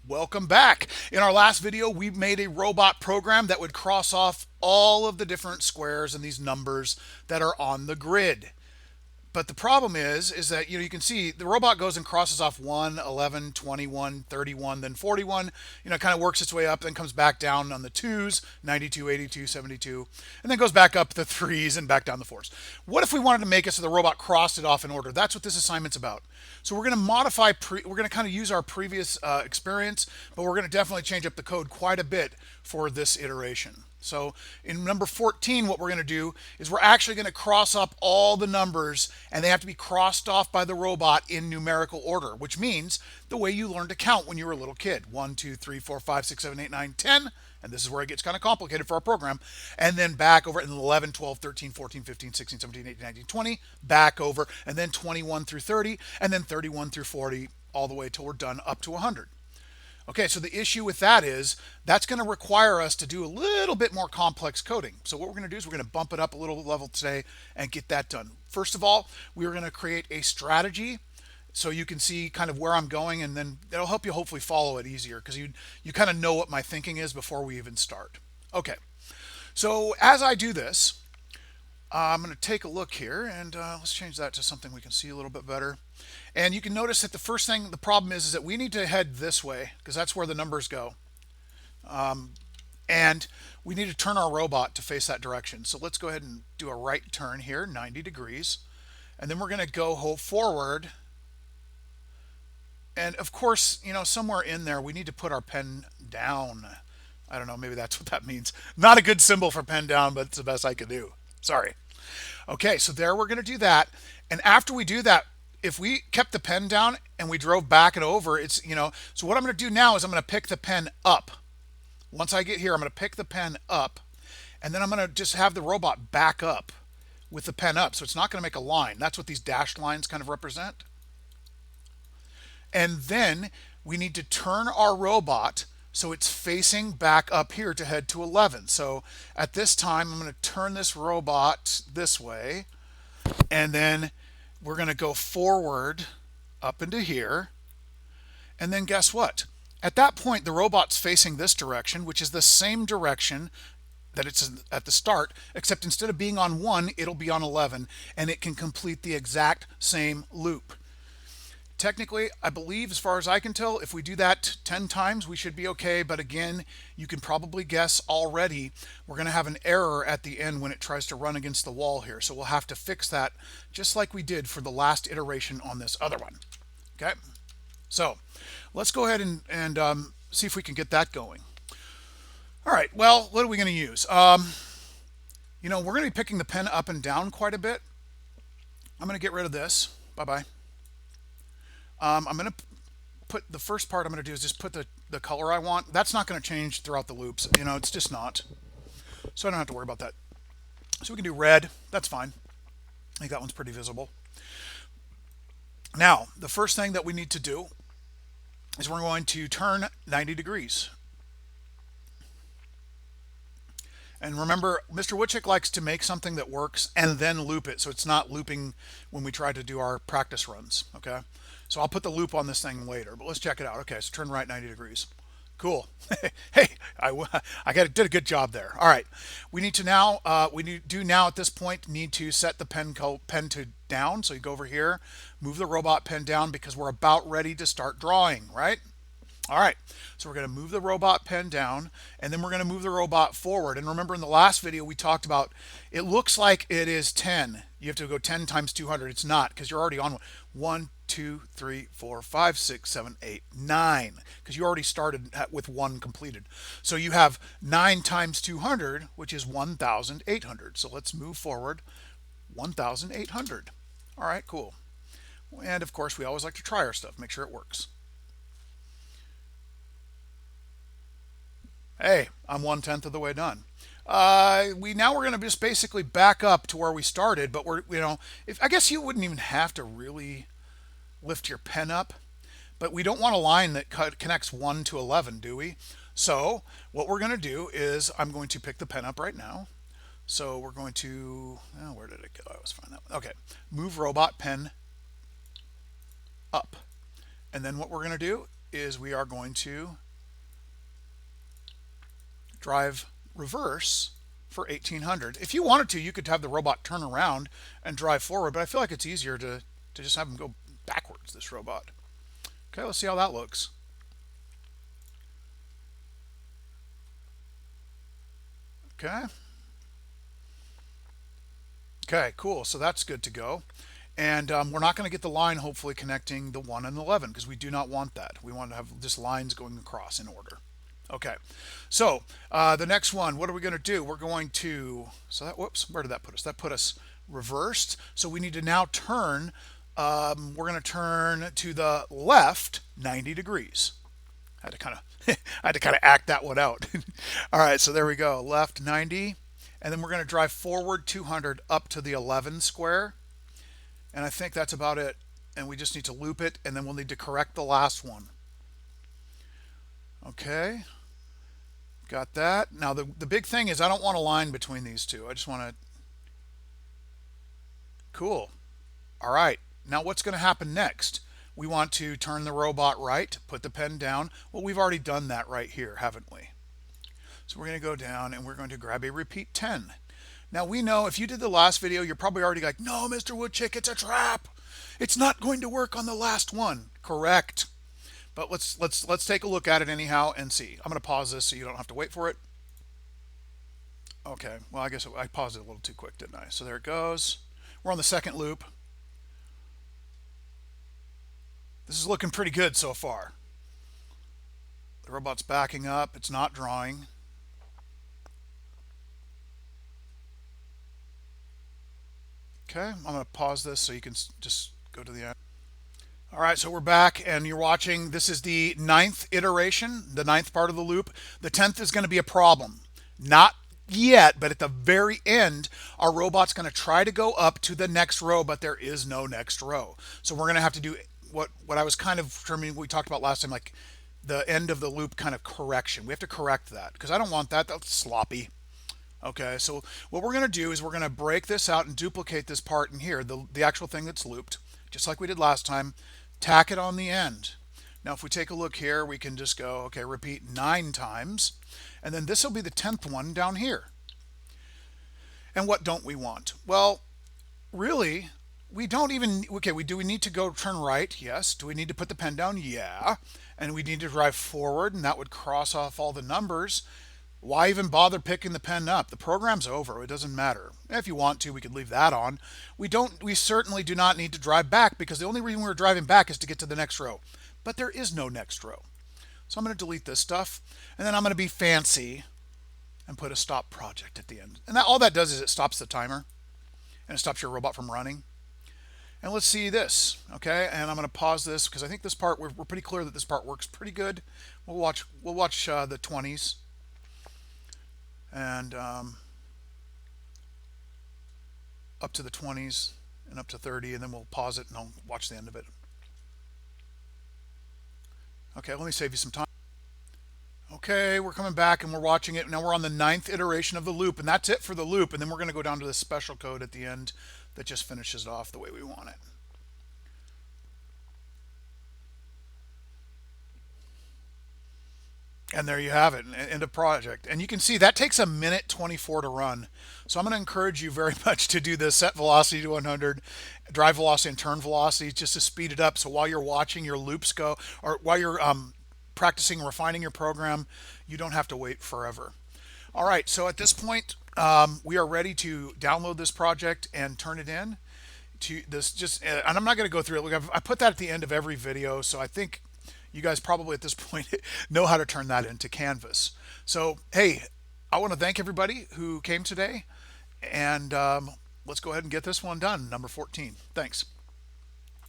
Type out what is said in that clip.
Welcome back. In our last video, we made a robot program that would cross off all of the different squares and these numbers that are on the grid. But the problem is that you can see the robot goes and crosses off 1, 11, 21, 31, then 41. It kind of works its way up, then comes back down on the 2s, 92, 82, 72, and then goes back up the 3s and back down the 4s. What if we wanted to make it so the robot crossed it off in order? That's what this assignment's about. So we're going to modify, we're going to kind of use our previous experience, but we're going to definitely change up the code quite a bit for this iteration. So in number 14, what we're going to do is we're actually going to cross up all the numbers, and they have to be crossed off by the robot in numerical order, which means the way you learned to count when you were a little kid. 1, 2, 3, 4, 5, 6, 7, 8, 9, 10. And this is where it gets kind of complicated for our program. And then back over in 11, 12, 13, 14, 15, 16, 17, 18, 19, 20. Back over, and then 21 through 30, and then 31 through 40, all the way till we're done up to 100. Okay, so the issue with that is that's going to require us to do a little bit more complex coding. So what we're going to do is we're going to bump it up a little level today and get that done. First of all, we're going to create a strategy so you can see kind of where I'm going, and then it'll help you hopefully follow it easier because you kind of know what my thinking is before we even start. Okay, so as I do this, I'm going to take a look here, and let's change that to something we can see a little bit better. And you can notice that the first thing, the problem is that we need to head this way because that's where the numbers go. And we need to turn our robot to face that direction. So let's go ahead and do a right turn here, 90 degrees. And then we're going to go forward. And of course, somewhere in there, we need to put our pen down. I don't know, maybe that's what that means. Not a good symbol for pen down, but it's the best I could do. Sorry. Okay, so there we're going to do that. And after we do that, if we kept the pen down and we drove back and over, so what I'm going to do now is I'm going to pick the pen up. Once I get here, I'm going to pick the pen up, and then I'm going to just have the robot back up with the pen up. So it's not going to make a line. That's what these dashed lines kind of represent. And then we need to turn our robot so it's facing back up here to head to 11. So at this time, I'm going to turn this robot this way, and then we're going to go forward up into here. And then guess what? At that point, the robot's facing this direction, which is the same direction that it's at the start, except instead of being on 1, it'll be on 11, and it can complete the exact same loop. Technically, I believe, as far as I can tell, if we do that 10 times, we should be okay. But again, you can probably guess already we're going to have an error at the end when it tries to run against the wall here. So we'll have to fix that just like we did for the last iteration on this other one. Okay, so let's go ahead and see if we can get that going. All right, well, what are we going to use? We're going to be picking the pen up and down quite a bit. I'm going to get rid of this. Bye-bye. I'm going to put the first part I'm going to do is just put the color I want. That's not going to change throughout the loops. It's just not. So I don't have to worry about that. So we can do red. That's fine. I think that one's pretty visible. Now, the first thing that we need to do is we're going to turn 90 degrees. And remember, Mr. Witchick likes to make something that works and then loop it, so it's not looping when we try to do our practice runs, okay? So I'll put the loop on this thing later, but let's check it out. Okay, so turn right 90 degrees. Cool. Hey, did a good job there. All right, we need to now, at this point, need to set the pen to down. So you go over here, move the robot pen down because we're about ready to start drawing, right? All right, so we're going to move the robot pen down, and then we're going to move the robot forward. And remember, in the last video, we talked about it looks like it is 10. You have to go 10 times 200. It's not because you're already on 1, 2, 3, 4, 5, 6, 7, 8, 9 because you already started with 1 completed. So you have 9 times 200, which is 1,800. So let's move forward 1,800. All right, cool. And of course, we always like to try our stuff, make sure it works. Hey, I'm 1/10 of the way done. We're going to just basically back up to where we started, but I guess you wouldn't even have to really lift your pen up, but we don't want a line that connects 1 to 11, do we? So what we're going to do is I'm going to pick the pen up right now. So we're going to, where did it go? I was finding that. Okay, move robot pen up. And then what we're going to do is we are going to drive reverse for 1800. If you wanted to, you could have the robot turn around and drive forward, but I feel like it's easier to just have him go backwards, this robot. Okay, let's see how that looks. Okay. Okay, cool. So that's good to go. And we're not going to get the line hopefully connecting the 1 and 11 because we do not want that. We want to have just lines going across in order. Okay, so the next one, what are we going to do? We're going to, so that, whoops, where did that put us? That put us reversed. So we need to now turn, we're going to turn to the left 90 degrees. I had to kind of, I had to kind of act that one out. All right, so there we go, left 90. And then we're going to drive forward 200 up to the 11 square. And I think that's about it. And we just need to loop it, and then we'll need to correct the last one. Okay, got that. Now the big thing is I don't want a line between these two. I just want to, cool. All right, now what's going to happen next? We want to turn the robot right, put the pen down. Well, we've already done that right here, haven't we? So we're going to go down and we're going to grab a repeat 10. Now we know if you did the last video, you're probably already like, no, Mr. Woodchick, it's a trap. It's not going to work on the last one. Correct. But let's take a look at it anyhow and see. I'm going to pause this so you don't have to wait for it. Okay, well, I guess I paused it a little too quick, didn't I? So there it goes. We're on the second loop. This is looking pretty good so far. The robot's backing up. It's not drawing. Okay, I'm going to pause this so you can just go to the end. All right, so we're back and you're watching. This is the 9th iteration, the 9th part of the loop. The 10th is going to be a problem. Not yet, but at the very end, our robot's going to try to go up to the next row, but there is no next row. So we're going to have to do what I was kind of determining, we talked about last time, like the end of the loop kind of correction. We have to correct that because I don't want that. That's sloppy. Okay, so what we're going to do is we're going to break this out and duplicate this part in here, the actual thing that's looped, just like we did last time, tack it on the end. Now, if we take a look here, we can just go, okay, repeat 9 times, and then this will be the 10th one down here. And what don't we want? Well, really, we don't even, okay, do we need to go turn right? Yes. Do we need to put the pen down? Yeah. And we need to drive forward, and that would cross off all the numbers. Why even bother picking the pen up? The program's over. It doesn't matter. If you want to, we could leave that on. We certainly do not need to drive back because the only reason we're driving back is to get to the next row. But there is no next row. So I'm going to delete this stuff, and then I'm going to be fancy and put a stop project at the end. And all that does is it stops the timer and it stops your robot from running. And let's see this, okay? And I'm going to pause this because I think this part, we're pretty clear that this part works pretty good. We'll watch the 20s. And up to the 20s and up to 30, and then we'll pause it and I'll watch the end of it. Okay, let me save you some time. Okay, we're coming back and we're watching it. Now we're on the 9th iteration of the loop, and that's it for the loop. And then we're going to go down to the special code at the end that just finishes it off the way we want it. And there you have it, end of project. And you can see that takes 1:24 to run. So I'm going to encourage you very much to do this, set velocity to 100, drive velocity and turn velocity just to speed it up. So while you're watching your loops go, or while you're practicing and refining your program, you don't have to wait forever. All right, so at this point, we are ready to download this project and turn it in. To this and I'm not going to go through it. Look, I put that at the end of every video, so I think you guys probably at this point know how to turn that into Canvas. So, hey, I want to thank everybody who came today, and let's go ahead and get this one done, number 14. Thanks.